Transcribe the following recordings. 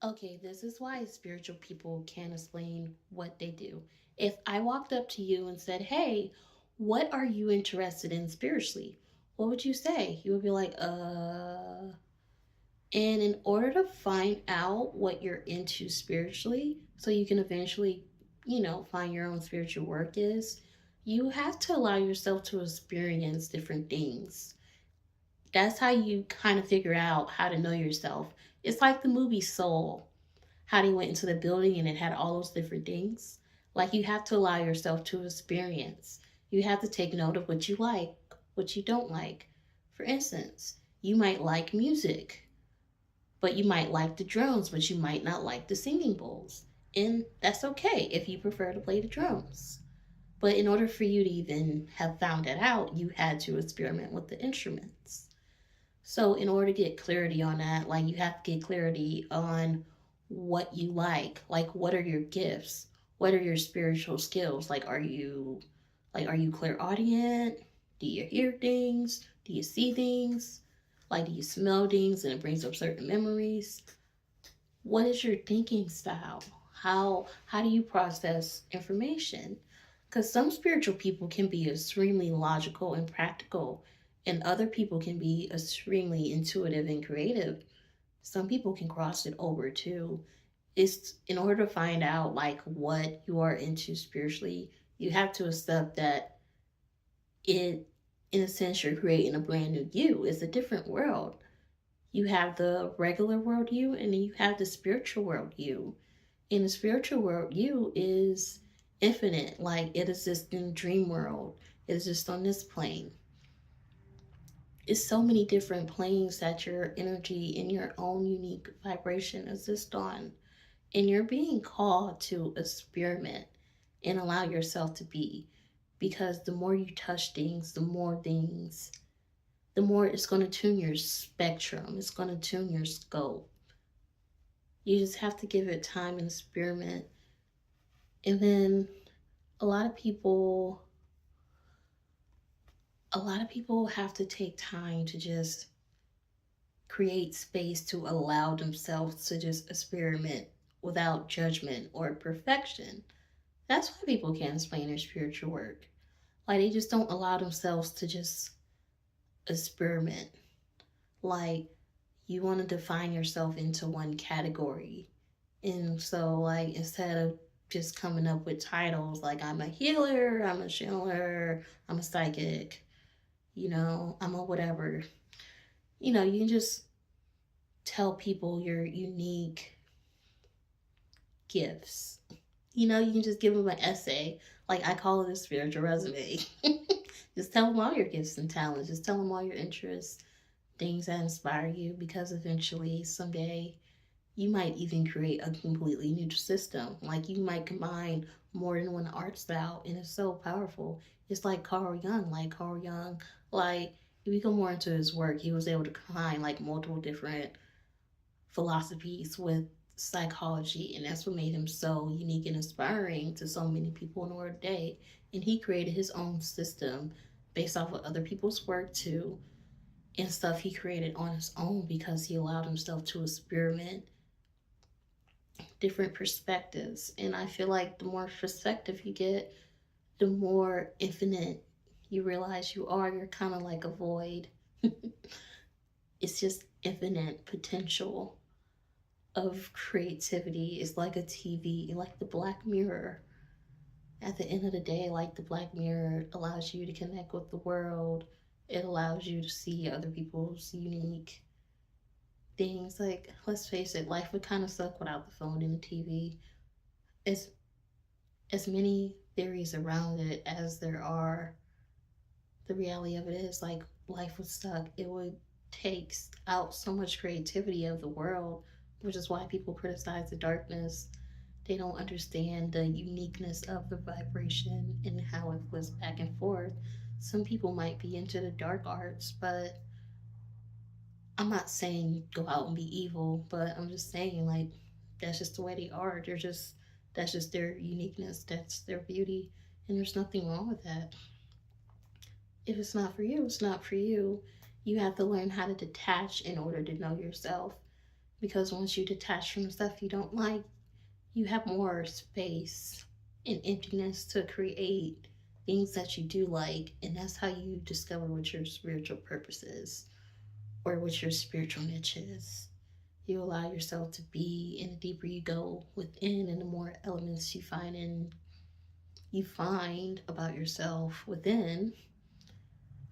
Okay, this is why spiritual people can't explain what they do. If I walked up to you and said, "Hey, what are you interested in spiritually?" What would you say? You would be like, And in order to find out what you're into spiritually, so you can eventually, find your own spiritual work is, you have to allow yourself to experience different things. That's how you kind of figure out how to know yourself. It's like the movie Soul, how they went into the building and it had all those different things. Like you have to allow yourself to experience. You have to take note of what you like, what you don't like. For instance, you might like music, but you might like the drums, but you might not like the singing bowls. And that's okay if you prefer to play the drums. But in order for you to even have found that out, you had to experiment with the instruments. So, in order to get clarity on that, like you have to get clarity on what you like what are your gifts, what are your spiritual skills? Like are you clairaudient? Do you hear things? Do you see things? Like do you smell things and it brings up certain memories? What is your thinking style? How do you process information? Because some spiritual people can be extremely logical and practical, and other people can be extremely intuitive and creative. Some people can cross it over too. It's in order to find out like what you are into spiritually, you have to accept that it, in a sense, you're creating a brand new you. It's a different world. You have the regular world you, and then you have the spiritual world you. In the spiritual world, you is infinite. Like it exists in the dream world. It exists on this plane. It's so many different planes that your energy in your own unique vibration exists on. And you're being called to experiment and allow yourself to be. Because the more you touch things, the more it's going to tune your spectrum. It's going to tune your scope. You just have to give it time and experiment. And then a lot of people a lot of people have to take time to just create space to allow themselves to just experiment without judgment or perfection. That's why people can't explain their spiritual work. Like they just don't allow themselves to just experiment. Like you want to define yourself into one category. And so like instead of just coming up with titles like I'm a healer, I'm a channeler, I'm a psychic, I'm a whatever. You can just tell people your unique gifts. You can just give them an essay. Like I call it a spiritual resume. Just tell them all your gifts and talents. Just tell them all your interests, things that inspire you, because eventually, someday, you might even create a completely new system. Like you might combine more than one art style, and it's so powerful. It's like Carl Jung. Like if you go more into his work, he was able to combine like multiple different philosophies with psychology, and that's what made him so unique and inspiring to so many people in the world today. And he created his own system based off of other people's work too, and stuff he created on his own because he allowed himself to experiment different perspectives. And I feel like the more perspective you get, the more infinite you realize you are. You're kind of like a void. It's just infinite potential of creativity. Is like a TV, like the Black Mirror. At the end of the day, like the Black Mirror allows you to connect with the world. It allows you to see other people's unique things. Like, let's face it, life would kind of suck without the phone and the TV. As as many theories around it as there are, the reality of it is like life would suck. It would take out so much creativity of the world, which is why people criticize the darkness. They don't understand the uniqueness of the vibration and how it flips back and forth. Some people might be into the dark arts, but I'm not saying go out and be evil, but I'm just saying like that's just the way they are. That's just their uniqueness, that's their beauty, and there's nothing wrong with that. If it's not for you, it's not for you. You have to learn how to detach in order to know yourself, Because once you detach from stuff you don't like, you have more space and emptiness to create things that you do like. And that's how you discover what your spiritual purpose is or what your spiritual niche is. You allow yourself to be, and the deeper you go within and the more elements you find about yourself within,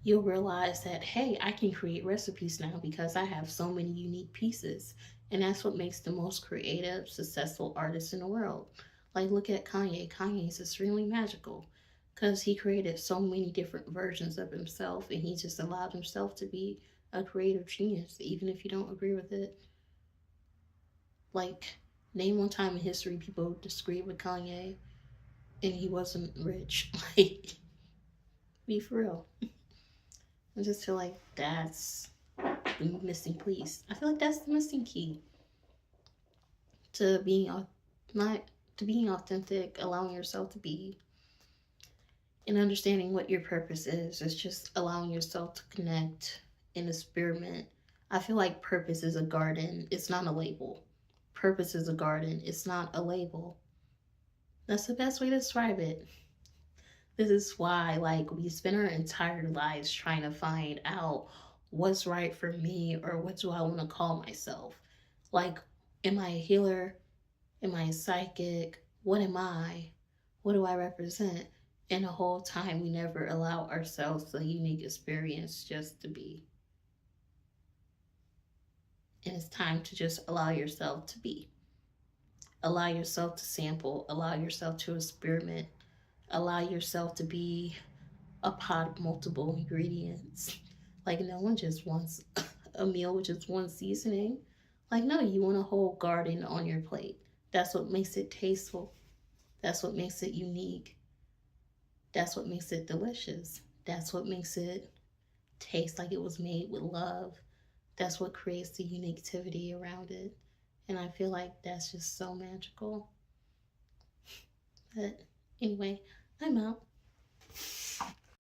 you'll realize that, hey, I can create recipes now because I have so many unique pieces. And that's what makes the most creative, successful artists in the world. Like, look at Kanye. Kanye is extremely magical because he created so many different versions of himself, and he just allowed himself to be a creative genius, even if you don't agree with it. Like, name one time in history people disagreed with Kanye and he wasn't rich. Like, be for real. I just feel like that's the missing piece. I feel like that's the missing key to not to being authentic, allowing yourself to be, and understanding what your purpose is. It's just allowing yourself to connect and experiment. I feel like purpose is a garden. It's not a label. Purpose is a garden. It's not a label. That's the best way to describe it. This is why, like, we spend our entire lives trying to find out what's right for me or what do I want to call myself. Like, am I a healer? Am I a psychic? What am I? What do I represent? And the whole time, we never allow ourselves the unique experience just to be. And it's time to just allow yourself to be. Allow yourself to sample. Allow yourself to experiment. Allow yourself to be a pot of multiple ingredients. Like, no one just wants a meal with just one seasoning. Like, no, you want a whole garden on your plate. That's what makes it tasteful. That's what makes it unique. That's what makes it delicious. That's what makes it taste like it was made with love. That's what creates the uniquetivity around it. And I feel like that's just so magical. But anyway, I'm out.